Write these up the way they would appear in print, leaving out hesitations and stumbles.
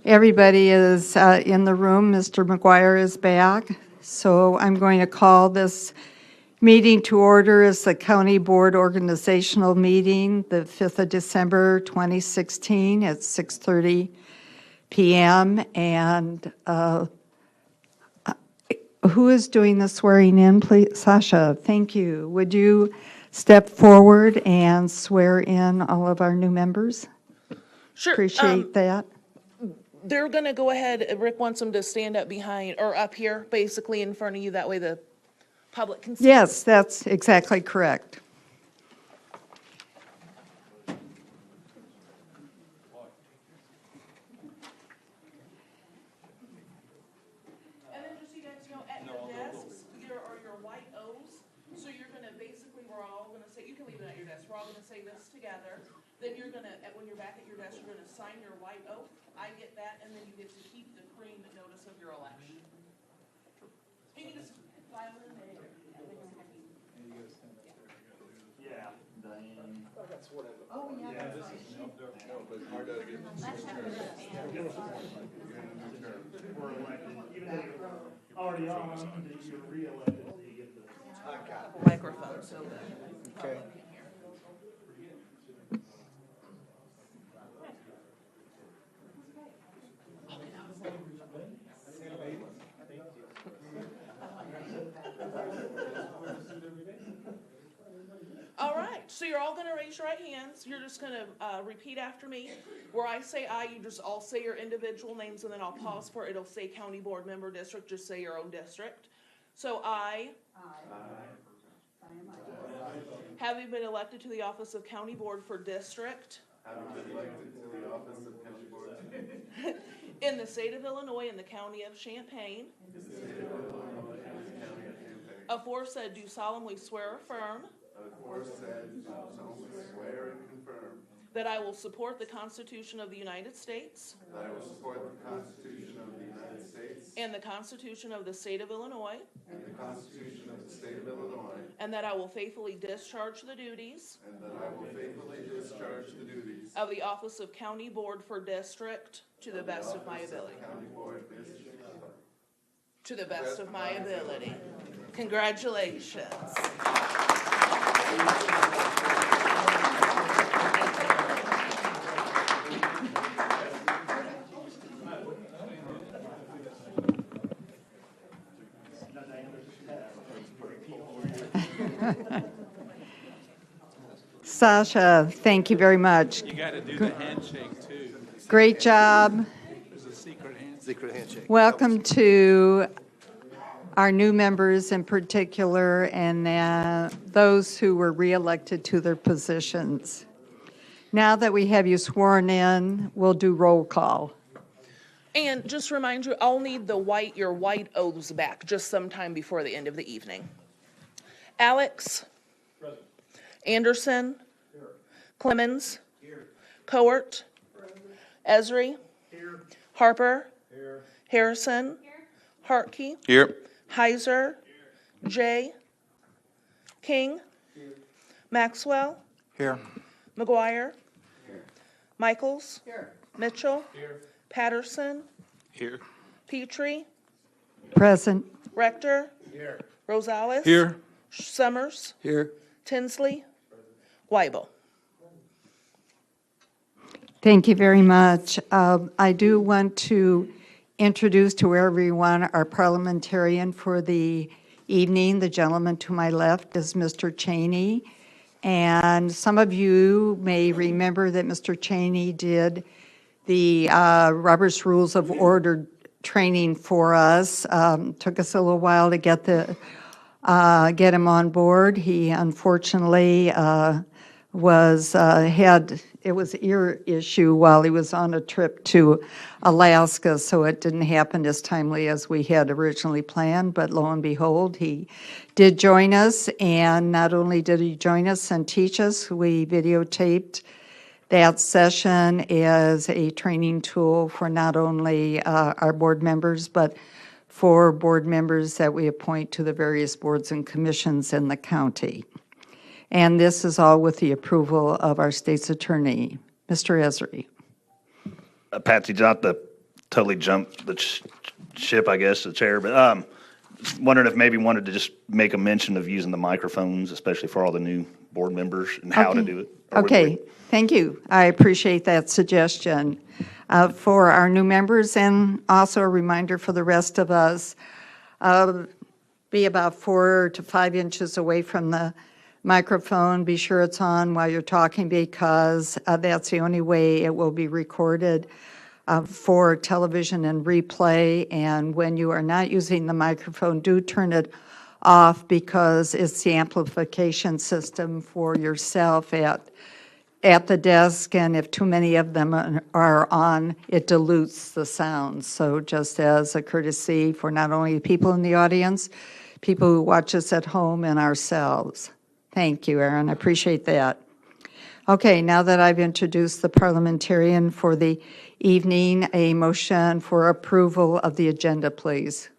Everybody is in the room. Mr. McGuire is back. So I'm going to call this meeting to order as the County Board Organizational Meeting, the 5th of December, 2016 at 6:30 p.m. And who is doing the swearing in, please? Sasha, thank you. Would you step forward and swear in all of our new members? Sure. Appreciate that. They're going to go ahead, Rick wants them to stand up behind, or up here, basically in front of you, that way the public can see. Yes, that's exactly correct. And then just so you guys know, at your desks, there are your white O's, so you're going to basically, we're all going to say, you can leave it at your desk, we're all going to say this together. Then you're going to, when you're back at your desk, you're going to sign your white oath. I get that, and then you get to keep the cream notice of your election. You can just file in there. Yeah, Diane. Oh, yeah. We're elected, even though you're already on, you're re-elected, so you get the. Microphone, so that. Okay. All right, so you're all going to raise your right hands. You're just going to repeat after me. Where I say I, you just all say your individual names, and then I'll pause for it. It'll say County Board Member District. Just say your own district. So having been elected to the office of County Board for District in the state of Illinois in the county of Champaign, aforesaid do solemnly swear or affirm that I will support the Constitution of the United States and the Constitution of the State of Illinois, and that I will faithfully discharge the duties of the office of County Board for District to the best of my ability. To the best of my ability. Congratulations. Sasha, thank you very much. You got to do the handshake too. Great job. There's a secret handshake. Secret handshake. Welcome to our new members in particular, and those who were reelected to their positions. Now that we have you sworn in, we'll do roll call. And just remind you, I'll need your white oaths back just sometime before the end of the evening. Alex. Present. Anderson. Here. Clemens. Here. Coert. Present. Esri. Here. Harper. Here. Harrison. Here. Hartke. Here. Heiser. Here. Jay. King. Here. Maxwell. Here. McGuire. Here. Michaels. Here. Mitchell. Here. Patterson. Here. Petrie. Present. Rector. Here. Rosales. Here. Summers. Here. Tinsley. Weibel. Thank you very much. I do want to introduce to everyone our parliamentarian for the evening. The gentleman to my left is Mr. Cheney. And some of you may remember that Mr. Cheney did the Robert's Rules of Order training for us. Took us a little while to get him on board. He unfortunately it was an ear issue while he was on a trip to Alaska, so it didn't happen as timely as we had originally planned, but lo and behold, he did join us, and not only did he join us and teach us, we videotaped that session as a training tool for not only our board members, but for board members that we appoint to the various boards and commissions in the county. And this is all with the approval of our state's attorney, Mr. Esri. Patsy, not the totally jump the ship, I guess, the chair, but just wondering if maybe wanted to just make a mention of using the microphones, especially for all the new board members, and how to Okay. do it. or where to Okay, wait. thank you. I appreciate that suggestion. For our new members, and also a reminder for the rest of us, be about 4 to 5 inches away from the microphone. Be sure it's on while you're talking, because that's the only way it will be recorded for television and replay. And when you are not using the microphone, do turn it off, because it's the amplification system for yourself at the desk, and if too many of them are on, it dilutes the sound. So just as a courtesy for not only the people in the audience, people who watch us at home, and ourselves. Thank you, Aaron, I appreciate that. Okay, now that I've introduced the parliamentarian for the evening, a motion for approval of the agenda, please.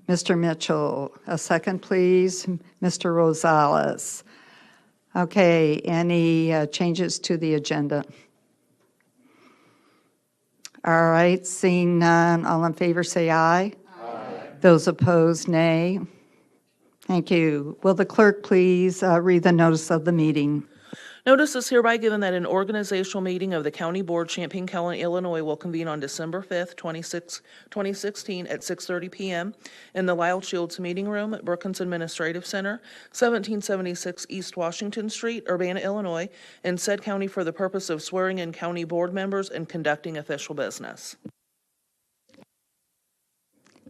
Mr. Mitchell, a second, please. Mr. Rosales. Okay, any changes to the agenda? All right, seeing none, all in favor say aye. Aye. Those opposed, nay. Thank you. Will the clerk please read the notice of the meeting? Notice is hereby given that an organizational meeting of the County Board, Champaign County, Illinois, will convene on December 5th, 2016 at 6:30 p.m. in the Lyle Shields Meeting Room at Brookins Administrative Center, 1776 East Washington Street, Urbana, Illinois, in said county, for the purpose of swearing in county board members and conducting official business.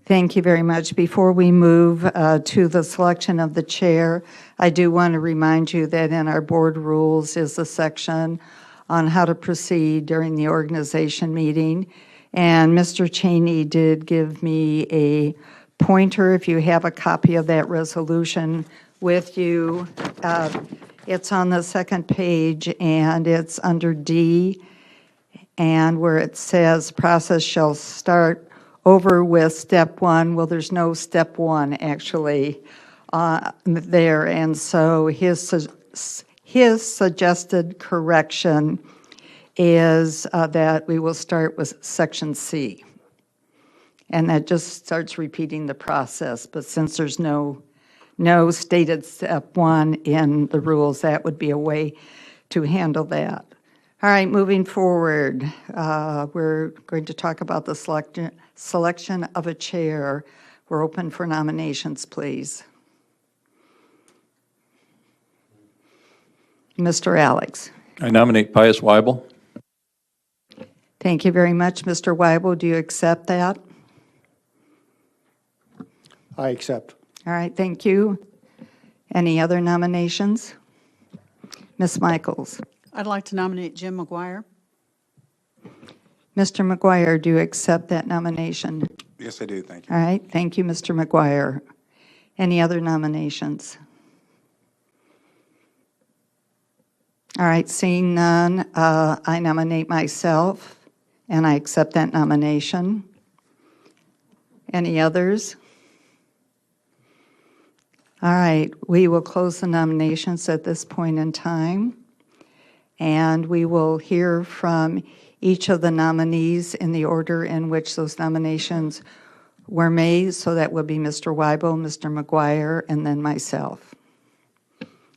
Thank you very much. Before we move to the selection of the chair, I do want to remind you that in our board rules is a section on how to proceed during the organization meeting. And Mr. Cheney did give me a pointer. If you have a copy of that resolution with you, it's on the second page, and it's under D, and where it says process shall start over with step one. Well, there's no step one actually there, and so his suggested correction is that we will start with section C, and that just starts repeating the process. But since there's no stated step one in the rules, that would be a way to handle that. All right, moving forward, we're going to talk about the selection of a chair. We're open for nominations, please. Mr. Alex. I nominate Pius Weibel. Thank you very much, Mr. Weibel. Do you accept that? I accept. All right, thank you. Any other nominations? Ms. Michaels. I'd like to nominate Jim McGuire. Mr. McGuire, do you accept that nomination? Yes, I do, thank you. All right, thank you, Mr. McGuire. Any other nominations? All right, seeing none, I nominate myself, and I accept that nomination. Any others? All right, we will close the nominations at this point in time, and we will hear from each of the nominees in the order in which those nominations were made. So that would be Mr. Weibel, Mr. McGuire, and then myself.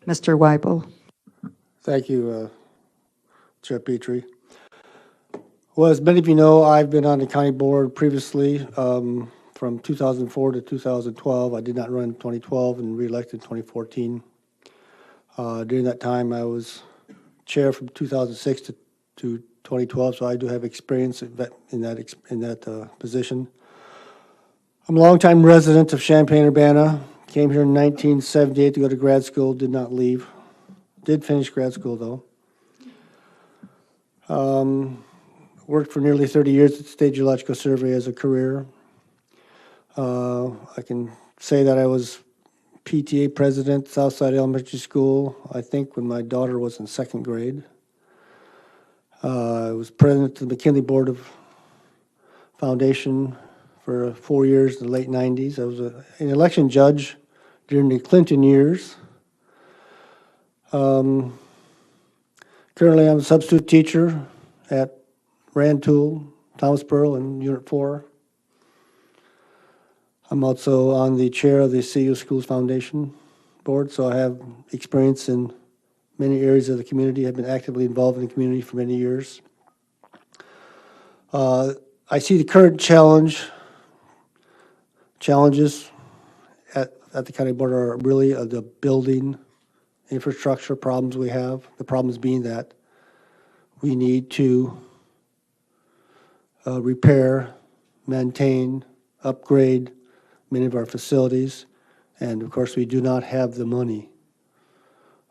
Mr. Weibel. Thank you, Chair Petrie. Well, as many of you know, I've been on the county board previously from 2004 to 2012. I did not run in 2012 and reelected in 2014. During that time, I was chair from 2006 to 2012, so I do have experience in that position. I'm a longtime resident of Champaign, Urbana. Came here in 1978 to go to grad school, did not leave. Did finish grad school, though. Worked for nearly 30 years at the State Geological Survey as a career. I can say that I was PTA president, Southside Elementary School, I think when my daughter was in second grade. I was president of the McKinley Board of Foundation for 4 years in the late 90s. I was an election judge during the Clinton years. Currently, I'm a substitute teacher at Rantoul Thomasboro in Unit 4. I'm also on the chair of the CU Schools Foundation Board, so I have experience in many areas of the community. I've been actively involved in the community for many years. I see the current challenges at the county board are really the building infrastructure problems we have. The problems being that we need to repair, maintain, upgrade many of our facilities, and of course, we do not have the money.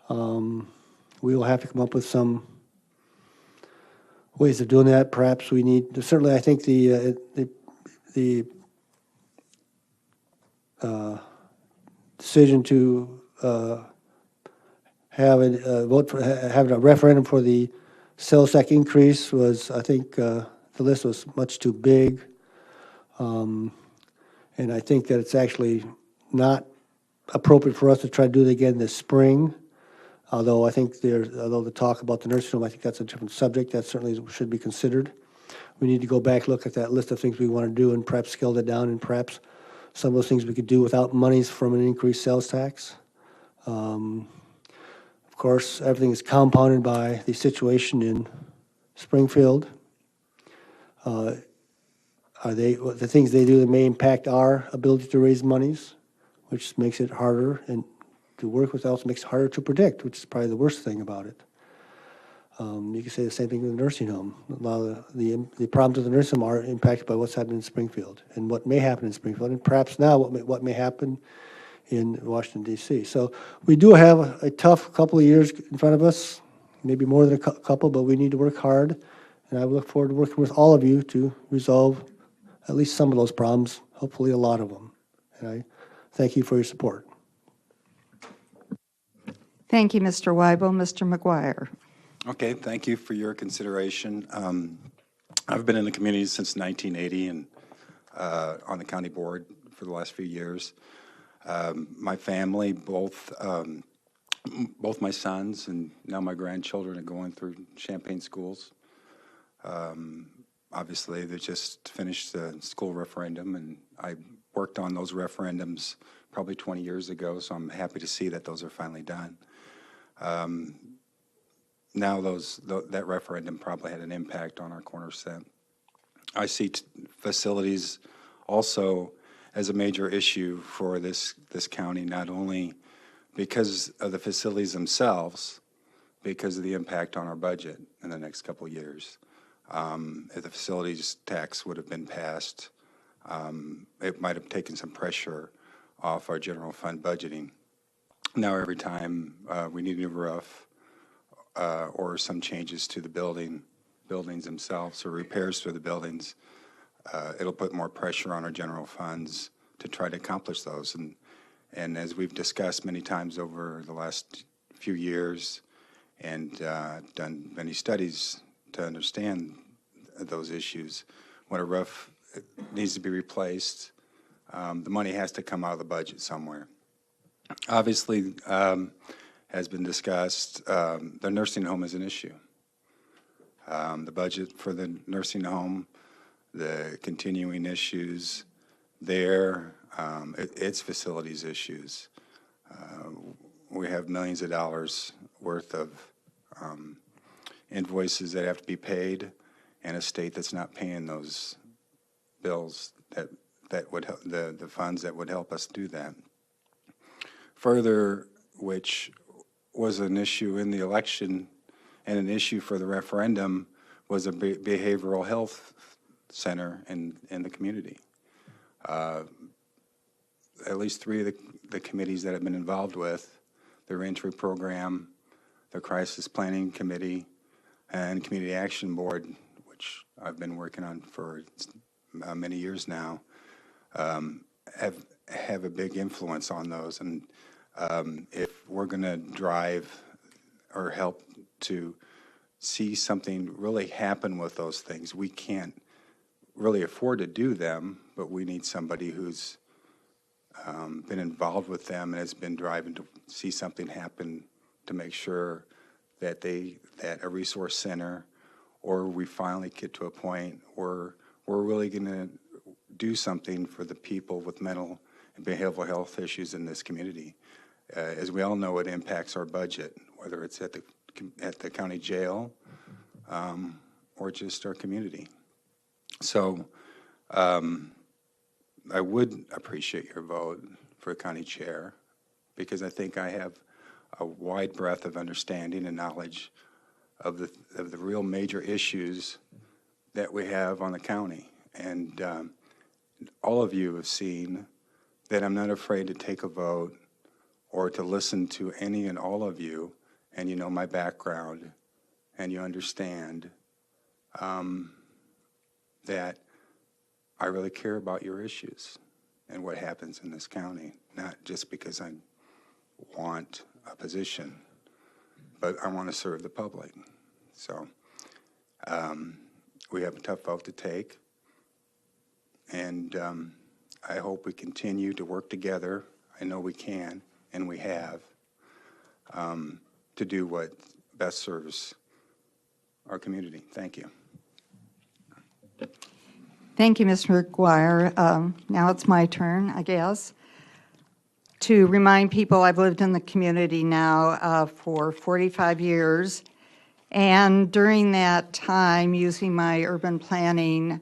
We will have to come up with some ways of doing that. Perhaps we need, certainly I think the decision to have have a referendum for the sales tax increase was, I think, the list was much too big. And I think that it's actually not appropriate for us to try to do it again this spring. Although I think although the talk about the nursing home, I think that's a different subject. That certainly should be considered. We need to go back, look at that list of things we want to do, and perhaps scale that down, and perhaps some of those things we could do without monies from an increased sales tax. Of course, everything is compounded by the situation in Springfield. The things they do that may impact our ability to raise monies, which makes it harder and to work with, also makes it harder to predict, which is probably the worst thing about it. You can say the same thing with the nursing home. A lot of the problems with the nursing home are impacted by what's happening in Springfield and what may happen in Springfield, and perhaps now what may happen in Washington, D.C. So we do have a tough couple of years in front of us, maybe more than a couple, but we need to work hard, and I look forward to working with all of you to resolve at least some of those problems, hopefully a lot of them. And I thank you for your support. Thank you, Mr. Weibel. Mr. McGuire. Okay, thank you for your consideration. I've been in the community since 1980 and on the county board for the last few years. My family, both my sons and now my grandchildren are going through Champaign schools. Obviously, they just finished the school referendum, and I worked on those referendums probably 20 years ago, so I'm happy to see that those are finally done. Now that referendum probably had an impact on our corner set. I see facilities also as a major issue for this county, not only because of the facilities themselves, because of the impact on our budget in the next couple of years. If the facilities tax would have been passed, it might have taken some pressure off our general fund budgeting. Now every time we need a new roof or some changes to the buildings themselves or repairs to the buildings, it'll put more pressure on our general funds to try to accomplish those. And as we've discussed many times over the last few years and done many studies to understand those issues, when a roof needs to be replaced, the money has to come out of the budget somewhere. Obviously, has been discussed, the nursing home is an issue. The budget for the nursing home, the continuing issues there, it's facilities issues. We have millions of dollars worth of invoices that have to be paid, and a state that's not paying those bills that would help, the funds that would help us do that. Further, which was an issue in the election and an issue for the referendum, was a behavioral health center in the community. At least three of the committees that I've been involved with, the reentry program, the crisis planning committee, and community action board, which I've been working on for many years now, have a big influence on those. And if we're going to drive or help to see something really happen with those things, we can't really afford to do them, but we need somebody who's been involved with them and has been driving to see something happen to make sure that a resource center or we finally get to a point where we're really going to do something for the people with mental and behavioral health issues in this community. As we all know, it impacts our budget, whether it's at the county jail or just our community. So I would appreciate your vote for county chair, because I think I have a wide breadth of understanding and knowledge of the real major issues that we have on the county. And all of you have seen that I'm not afraid to take a vote or to listen to any and all of you, and you know my background, and you understand that I really care about your issues and what happens in this county, not just because I want a position, but I want to serve the public. So we have a tough vote to take, and I hope we continue to work together. I know we can, and we have, to do what best serves our community. Thank you. Thank you, Mr. McGuire. Now it's my turn, I guess, to remind people I've lived in the community now for 45 years. And during that time, using my urban planning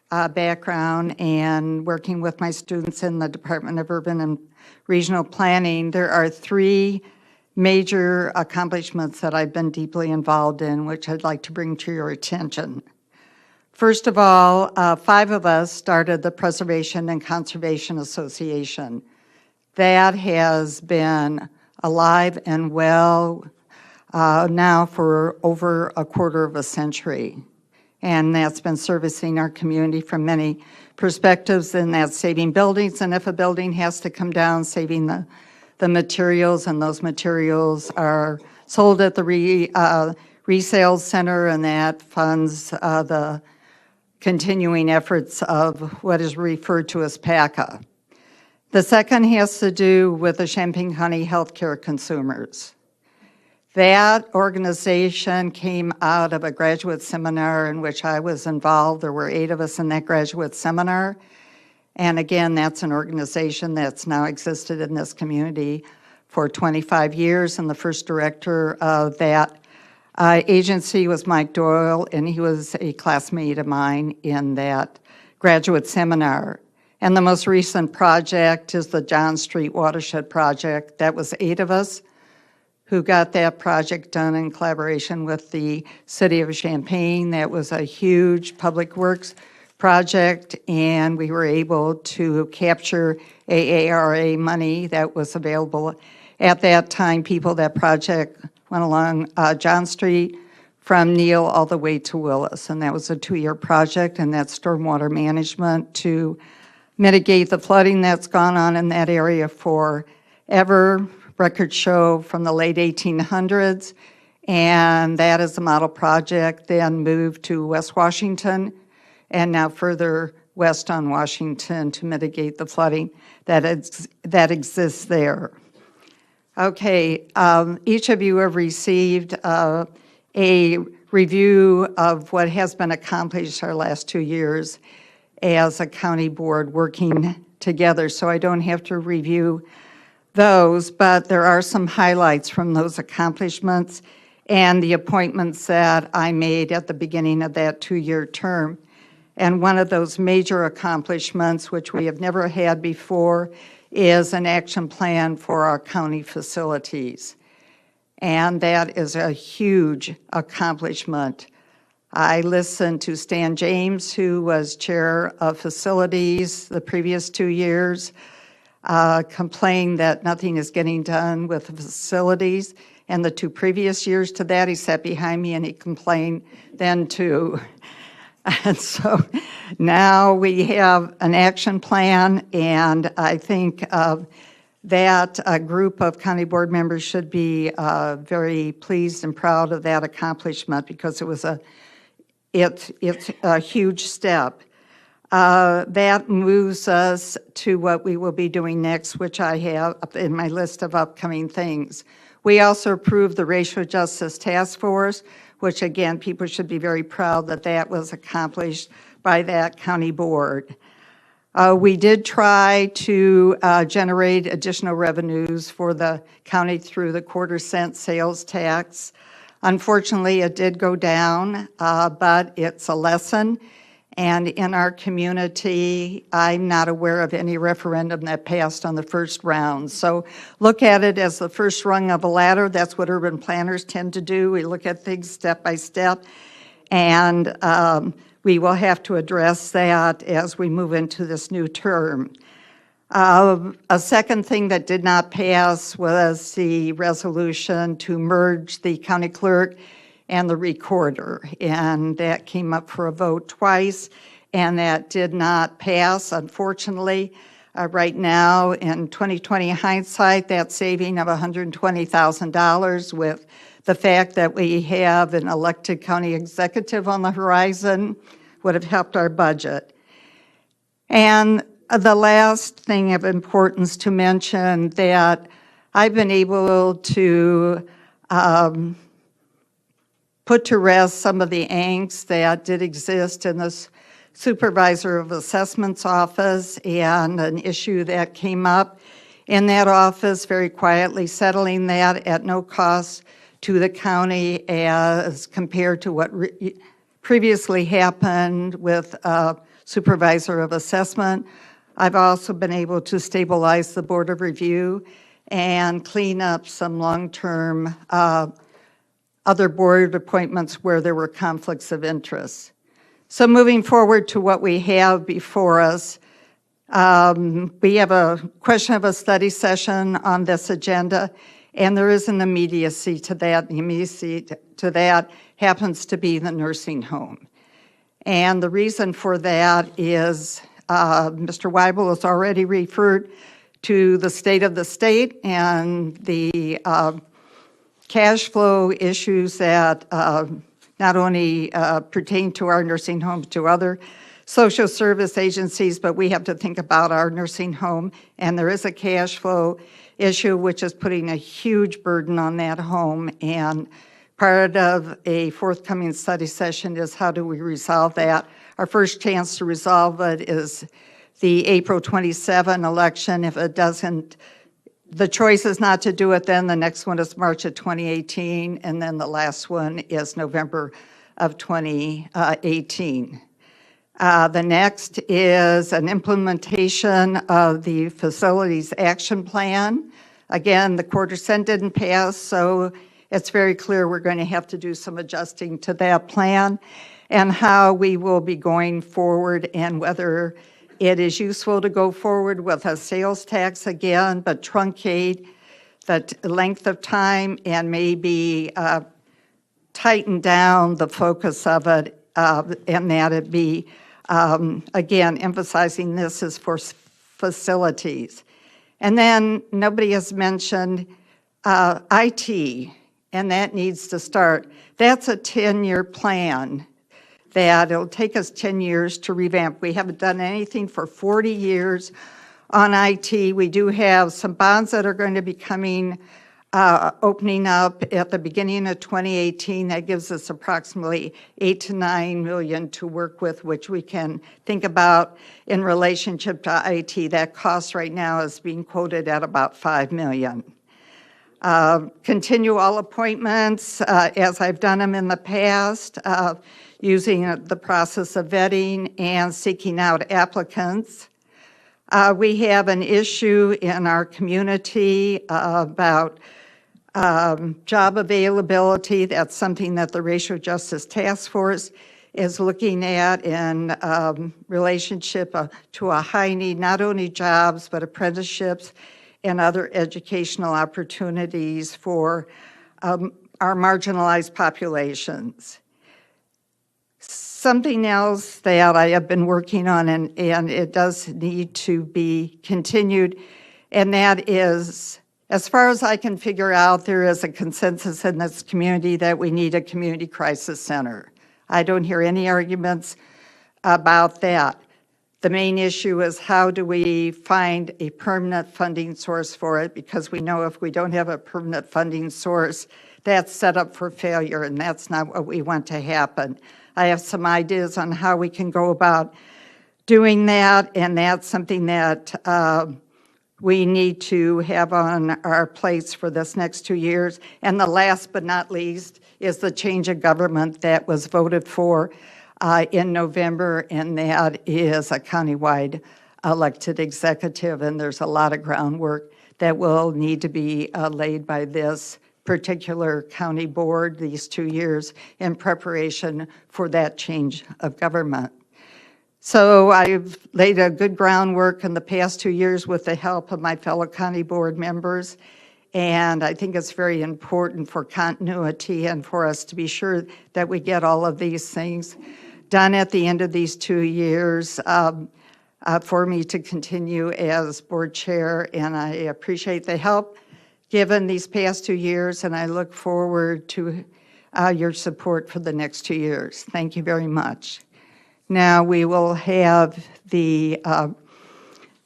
background and working with my students in the Department of Urban and Regional Planning, there are 3 major accomplishments that I've been deeply involved in, which I'd like to bring to your attention. First of all, 5 of us started the Preservation and Conservation Association. That has been alive and well now for over a quarter of a century. And that's been servicing our community from many perspectives, and that's saving buildings, and if a building has to come down, saving the materials, and those materials are sold at the resale center, and that funds the continuing efforts of what is referred to as PACA. The second has to do with the Champaign County healthcare consumers. That organization came out of a graduate seminar in which I was involved. There were 8 of us in that graduate seminar. And again, that's an organization that's now existed in this community for 25 years. And the first director of that agency was Mike Doyle, and he was a classmate of mine in that graduate seminar. And the most recent project is the John Street Watershed Project. That was 8 of us who got that project done in collaboration with the city of Champaign. That was a huge public works project, and we were able to capture AARA money that was available at that time. That project went along John Street from Neal all the way to Willis, and that was a 2-year project, and that's stormwater management to mitigate the flooding that's gone on in that area forever. Records show from the late 1800s, and that is the model project, then moved to West Washington, and now further west on Washington to mitigate the flooding that exists there. Okay, each of you have received a review of what has been accomplished our last 2 years as a county board working together, so I don't have to review those, but there are some highlights from those accomplishments and the appointments that I made at the beginning of that 2-year term. And one of those major accomplishments, which we have never had before, is an action plan for our county facilities. And that is a huge accomplishment. I listened to Stan James, who was chair of facilities the previous 2 years, complained that nothing is getting done with the facilities. And the 2 previous years to that, he sat behind me and he complained then too. And so now we have an action plan, and I think that a group of county board members should be very pleased and proud of that accomplishment, because it's a huge step. That moves us to what we will be doing next, which I have in my list of upcoming things, We also approved the Racial Justice Task Force, which again, people should be very proud that that was accomplished by that county board. We did try to generate additional revenues for the county through the quarter-cent sales tax. Unfortunately, it did go down, but it's a lesson. And in our community, I'm not aware of any referendum that passed on the first round. So look at it as the first rung of a ladder. That's what urban planners tend to do. We look at things step by step. And we will have to address that as we move into this new term. A second thing that did not pass was the resolution to merge the county clerk and the recorder, and that came up for a vote twice, and that did not pass, unfortunately. Right now, in 2020 hindsight, that saving of $120,000 with the fact that we have an elected county executive on the horizon would have helped our budget. And the last thing of importance to mention that I've been able to put to rest some of the angst that did exist in the supervisor of assessments office and an issue that came up in that office, very quietly settling that at no cost to the county as compared to what previously happened with supervisor of assessment. I've also been able to stabilize the Board of Review and clean up some long-term other board appointments where there were conflicts of interest. So moving forward to what we have before us, we have a question of a study session on this agenda, and there is an immediacy to that. The immediacy to that happens to be the nursing home. And the reason for that is Mr. Weibel has already referred to the state of the state and the cash flow issues that not only pertain to our nursing homes, to other social service agencies, but we have to think about our nursing home. And there is a cash flow issue which is putting a huge burden on that home. And part of a forthcoming study session is how do we resolve that. Our first chance to resolve it is the April 27 election. If it doesn't, the choice is not to do it then. The next one is March of 2018, and then the last one is November of 2018. The next is an implementation of the Facilities Action Plan. Again, the quarter cent didn't pass, so it's very clear we're going to have to do some adjusting to that plan and how we will be going forward and whether it is useful to go forward with a sales tax again, but truncate the length of time and maybe tighten down the focus of it, and that it be, again, emphasizing this is for facilities. And then nobody has mentioned IT, and that needs to start. That's a 10-year plan that it'll take us 10 years to revamp. We haven't done anything for 40 years on IT. We do have some bonds that are going to be coming, opening up at the beginning of 2018. That gives us approximately 8 to 9 million to work with, which we can think about in relationship to IT. That cost right now is being quoted at about 5 million. Continue all appointments as I've done them in the past, using the process of vetting and seeking out applicants. We have an issue in our community about job availability. That's something that the Racial Justice Task Force is looking at in relationship to a high need, not only jobs, but apprenticeships and other educational opportunities for our marginalized populations. Something else that I have been working on, and it does need to be continued, and that is, as far as I can figure out, there is a consensus in this community that we need a community crisis center. I don't hear any arguments about that. The main issue is how do we find a permanent funding source for it? Because we know if we don't have a permanent funding source, that's set up for failure, and that's not what we want to happen. I have some ideas on how we can go about doing that, and that's something that we need to have on our plates for this next 2 years. And the last but not least is the change of government that was voted for in November, and that is a countywide elected executive, and there's a lot of groundwork that will need to be laid by this particular county board these 2 years in preparation for that change of government. So I've laid a good groundwork in the past 2 years with the help of my fellow county board members, and I think it's very important for continuity and for us to be sure that we get all of these things done at the end of these 2 years for me to continue as board chair, and I appreciate the help given these past 2 years, and I look forward to your support for the next 2 years. Thank you very much. Now, we will have the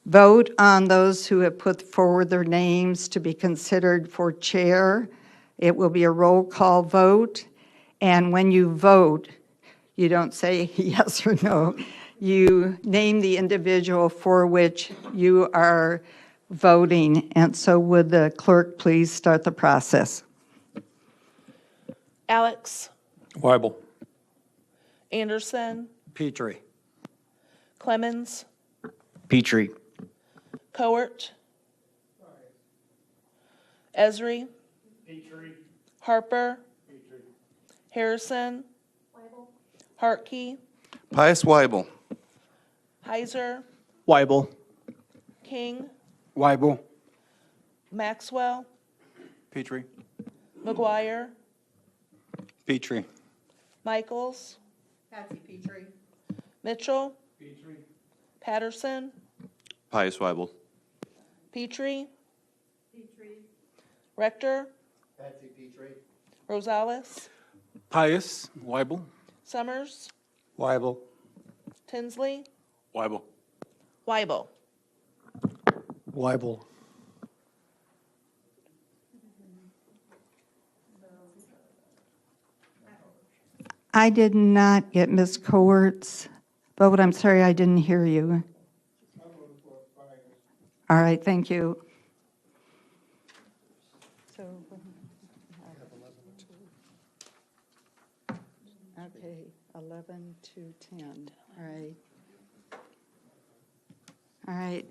vote on those who have put forward their names to be considered for chair. It will be a roll call vote, and when you vote, you don't say yes or no. You name the individual for which you are voting, and so would the clerk please start the process? Alex, Weibel. Anderson, Petrie. Clemens, Petrie. Coert, Esri, Petrie. Harper, Harrison, Hartkey, Pius Weibel. Heiser, Weibel. King, Weibel. Maxwell, Petrie. McGuire, Petrie. Michaels, Patsy Petrie. Mitchell, Patterson, Pius Weibel. Petrie, Rector, Rosales, Pius Weibel. Summers, Weibel. Tinsley, Weibel. Weibel. Weibel. I did not get Ms. Coert's vote. I'm sorry, I didn't hear you. All right, thank you. So, okay, 11 to 10, all right. All right,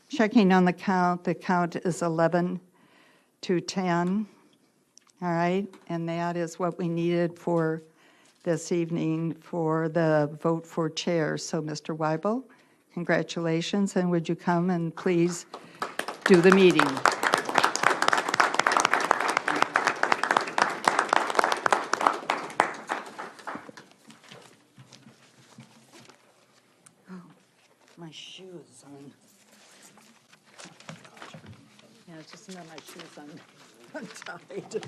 checking on the count is 11 to 10. All right, and that is what we needed for this evening for the vote for chair. So, Mr. Weibel, congratulations, and would you come and please do the meeting? Oh, my shoes on. Yeah, just know my shoes on. Untied.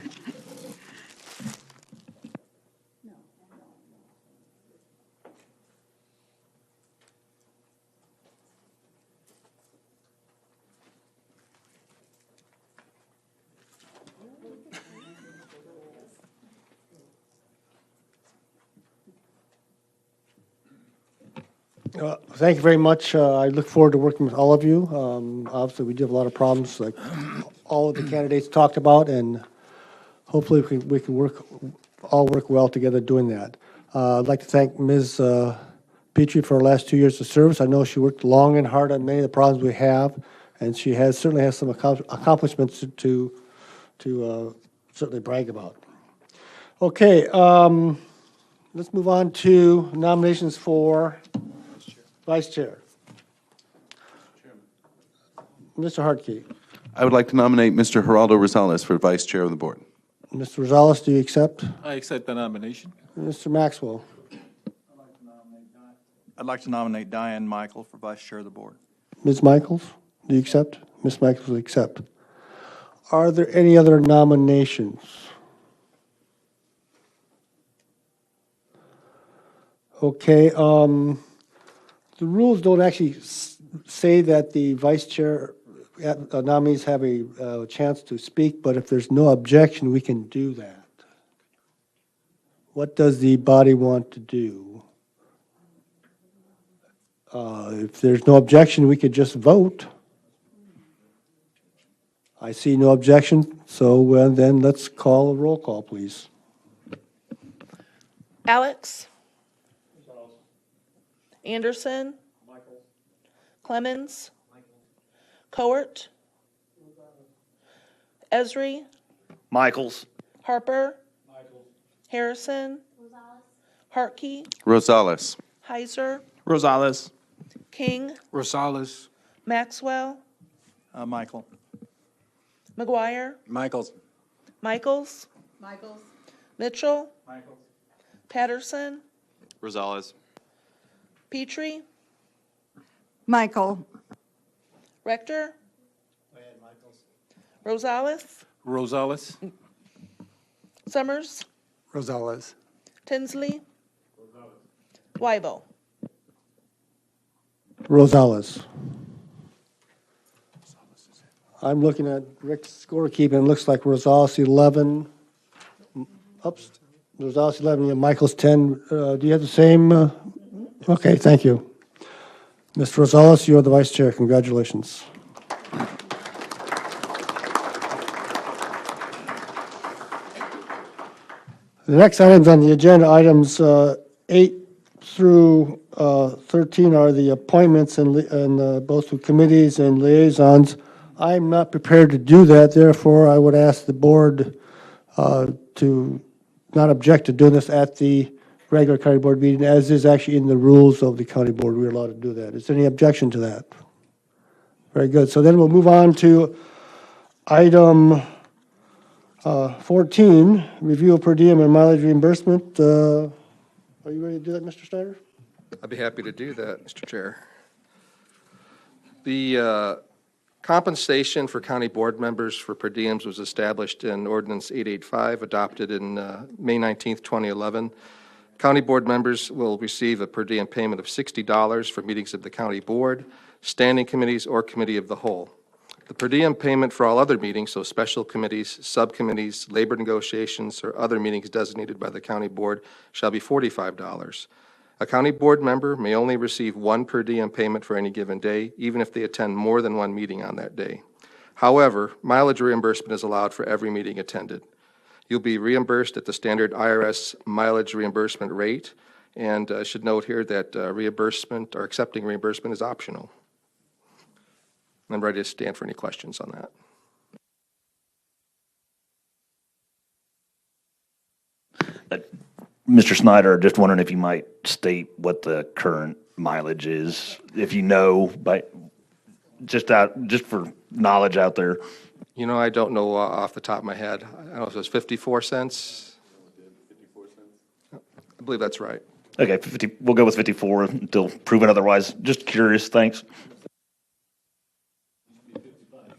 Thank you very much. I look forward to working with all of you. Obviously, we do have a lot of problems, like all of the candidates talked about, and hopefully we can all work well together doing that. I'd like to thank Ms. Petrie for her last 2 years of service. I know she worked long and hard on many of the problems we have, and she certainly has some accomplishments to certainly brag about. Okay, let's move on to nominations for Vice Chair. Mr. Hartkey. I would like to nominate Mr. Geraldo Rosales for Vice Chair of the Board. Mr. Rosales, do you accept? I accept the nomination. Mr. Maxwell. I'd like to nominate Diane Michael for Vice Chair of the Board. Ms. Michaels, do you accept? Ms. Michaels will accept. Are there any other nominations? Okay, The rules don't actually say that the vice chair nominees have a chance to speak, but if there's no objection, we can do that. What does the body want to do? If there's no objection, we could just vote. I see no objection, so then let's call a roll call, please. Alex? Anderson? Clemens? Coert? Esri? Michaels. Harper? Harrison? Hartke? Rosales. Heiser? Rosales. King? Rosales. Maxwell? Michael. McGuire? Michaels. Michaels? Mitchell? Patterson? Rosales. Petrie? Michael, Rector? Rosales? Rosales. Summers? Rosales. Tinsley? Weibel? Rosales. I'm looking at Rick's scorekeeping, it looks like Rosales 11, oops, Rosales 11, yeah, Michael's 10. Do you have the same? Okay, thank you. Mr. Rosales, you are the vice chair. Congratulations. The next items on the agenda, items 8 through 13 are the appointments and both to committees and liaisons. I'm not prepared to do that, therefore I would ask the board to not object to doing this at the regular county board meeting, as is actually in the rules of the county board. We're allowed to do that. Is there any objection to that? Very good. So then we'll move on to item 14, review of per diem and mileage reimbursement. Are you ready to do that, Mr. Snyder? I'd be happy to do that, Mr. Chair. The compensation for county board members for per diems was established in Ordinance 885, adopted in May 19th, 2011. County board members will receive a per diem payment of $60 for meetings of the county board, standing committees, or committee of the whole. The per diem payment for all other meetings, so special committees, subcommittees, labor negotiations, or other meetings designated by the county board, shall be $45. A county board member may only receive one per diem payment for any given day, even if they attend more than one meeting on that day. However, mileage reimbursement is allowed for every meeting attended. You'll be reimbursed at the standard IRS mileage reimbursement rate, and should note here that reimbursement or accepting reimbursement is optional. I'm ready to stand for any questions on Uh, Mr. Snyder, just wondering if you might state what the current mileage is, if you know, just for knowledge out there. You know, I don't know off the top of my head. I don't know if it was 54 cents. I believe that's right. Okay, we'll go with 54 until proven otherwise. Just curious, thanks.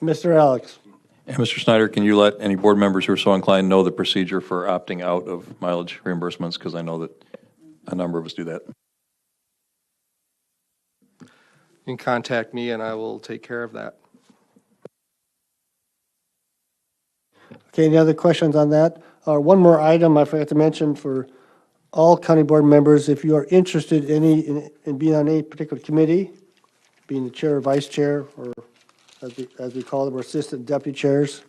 Mr. Alex. And Mr. Snyder, can you let any board members who are so inclined know the procedure for opting out of mileage reimbursements? Because I know that a number of us do that. You can contact me and I will take care of that. Okay, any other questions on that? One more item I forgot to mention for all county board members, if you are interested in being on any particular committee, being the chair or vice chair, or as we call them, or assistant deputy chairs,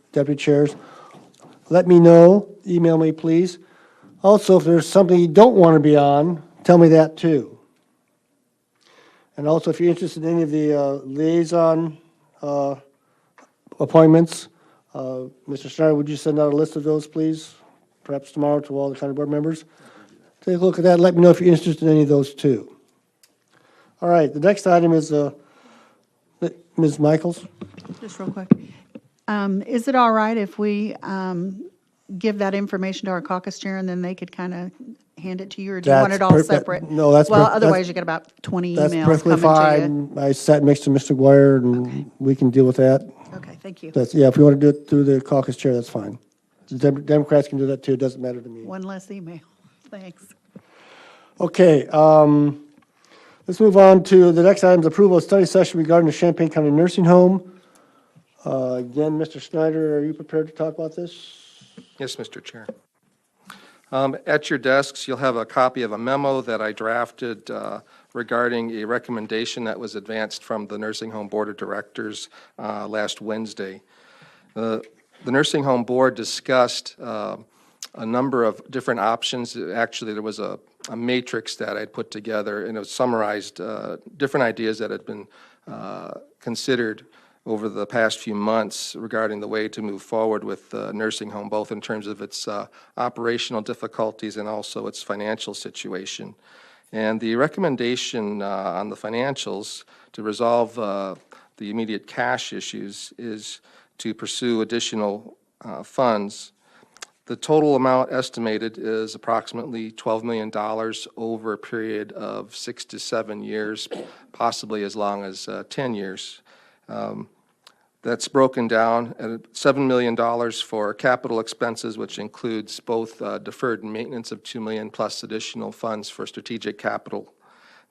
let me know. Email me, please. Also, if there's something you don't want to be on, tell me that too. And also, if you're interested in any of the liaison appointments, Mr. Snyder, would you send out a list of those, please? Perhaps tomorrow to all the county board members. Take a look at that. Let me know if you're interested in any of those too. All right, the next item is Ms. Michaels. Just real quick. Is it all right if we give that information to our caucus chair and then they could kind of hand it to you, or do you want it all separate? No, that's Well, that's- otherwise you get about 20 That's emails perfectly coming to fine. I sat next to Mr. Guire and we can deal with that. you. Okay, thank you. Yeah, if you want to do it through the caucus chair, that's fine. The Democrats can do that too. It doesn't matter to me. One less email. Thanks. Okay, Let's move on to the next item, approval of study session regarding the Champaign County Nursing Home. Again, Mr. Snyder, are you prepared to talk about this? Yes, Mr. Chair. At your desks, you'll have a copy of a memo that I drafted regarding a recommendation that was advanced from the Nursing Home Board of Directors last Wednesday. The Nursing Home Board discussed a number of different options. Actually, there was a matrix that I'd put together, and it summarized different ideas that had been considered over the past few months regarding the way to move forward with the nursing home, both in terms of its operational difficulties and also its financial situation. And the recommendation on the financials to resolve the immediate cash issues is to pursue additional funds. The total amount estimated is approximately $12 million over a period of 6 to 7 years, possibly as long as 10 years. That's broken down at $7 million for capital expenses, which includes both deferred maintenance of $2 million plus additional funds for strategic capital,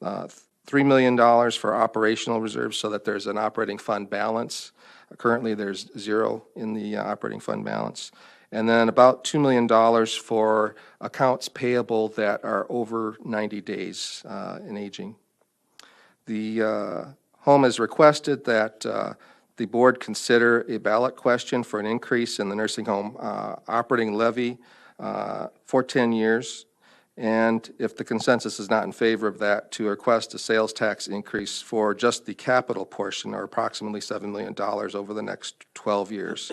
$3 million for operational reserves so that there's an operating fund balance. Currently, there's zero in the operating fund balance. And then about $2 million for accounts payable that are over 90 days in aging. The home has requested that the board consider a ballot question for an increase in the nursing home operating levy for 10 years. And if the consensus is not in favor of that, to request a sales tax increase for just the capital portion, or approximately $7 million over the next 12 years.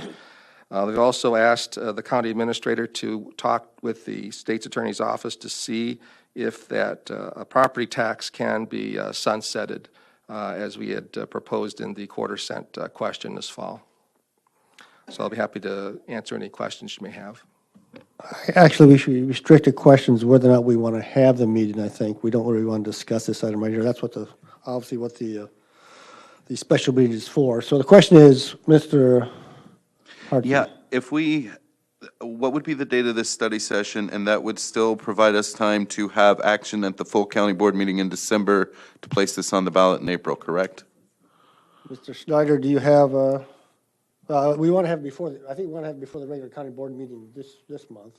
We've also asked the county administrator to talk with the state's attorney's office to see if that a property tax can be sunsetted as we had proposed in the quarter-cent question this fall. So I'll be happy to answer any questions you may have. Actually, we should restrict the questions whether or not we want to have the meeting, I think. We don't really want to discuss this item right here. That's what obviously what the special meeting is for. So the question is, Mr. Hartman. Yeah, what would be the date of this study session, and that would still provide us time to have action at the full county board meeting in December to place this on the ballot in April, correct? Mr. Snyder, do you have, we want to have I think we want to have before the regular county board meeting this month.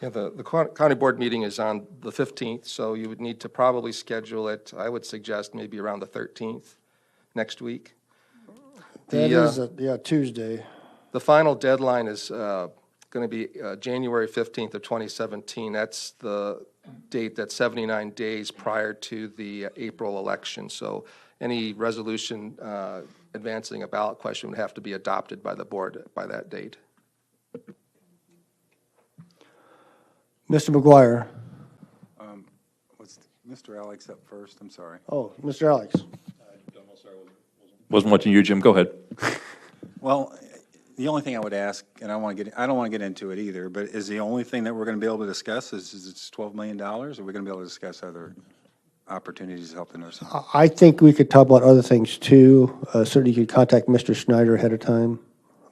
Yeah, the county board meeting is on the 15th, so you would need to probably schedule it, I would suggest, maybe around the 13th next week. That is, Tuesday. The final deadline is going to be January 15th of 2017. That's the date that's 79 days prior to the April election. So any resolution advancing a ballot question would have to be adopted by the board by that date. Mr. McGuire. Mr. Alex up first? I'm sorry. Oh, Mr. Alex. Wasn't watching you, Jim. Go ahead. Well, the only thing I would ask, and I don't want to get into it either, but is the only thing that we're going to be able to discuss is it's $12 million, or are we going to be able to discuss other opportunities to help the nurses? I think we could talk about other things too. Certainly you could contact Mr. Snyder ahead of time,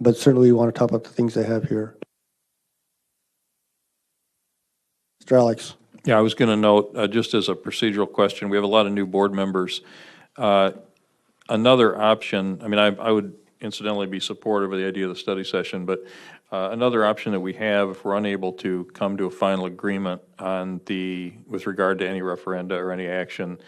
but certainly we want to talk about the things they have here. Mr. Alex. Yeah, I was going to note, just as a procedural question, we have a lot of new board members. Another option, I mean, I would incidentally be supportive of the idea of the study session, but another option that we have, if we're unable to come to a final agreement on with regard to any referenda or any action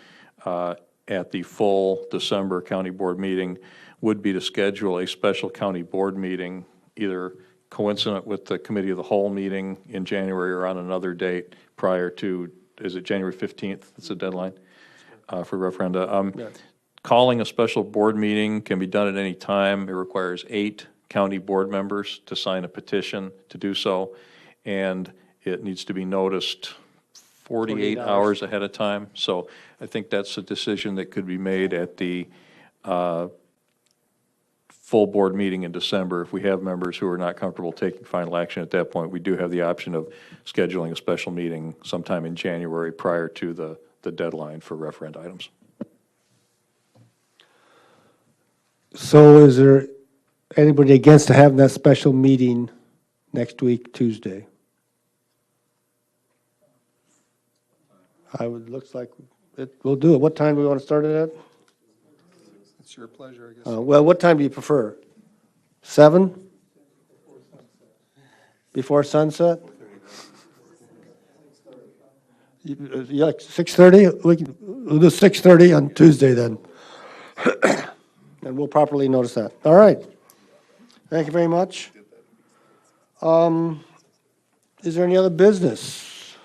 at the full December county board meeting, would be to schedule a special county board meeting, either coincident with the committee of the whole meeting in January or on another date prior to, is it January 15th? That's the deadline for referenda. Yeah. Calling a special board meeting can be done at any time. It requires 8 county board members to sign a petition to do so, and it needs to be noticed 48 hours ahead of time. So I think that's a decision that could be made at the full board meeting in December. If we have members who are not comfortable taking final action at that point, we do have the option of scheduling a special meeting sometime in January prior to the deadline for referenda items. So is there anybody against having that special meeting next week, Tuesday? Looks like We'll do it. What time do we want to start it at? It's your pleasure, I guess. Well, what time do you prefer? 7? Before sunset? You like 6:30? We'll do 6:30 on Tuesday then. And we'll properly notice that. All right. Thank you very much. Is there any other business?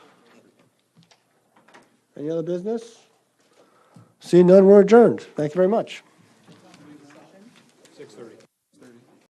Any other business? Seeing none, we're adjourned. Thank you very much. 6:30.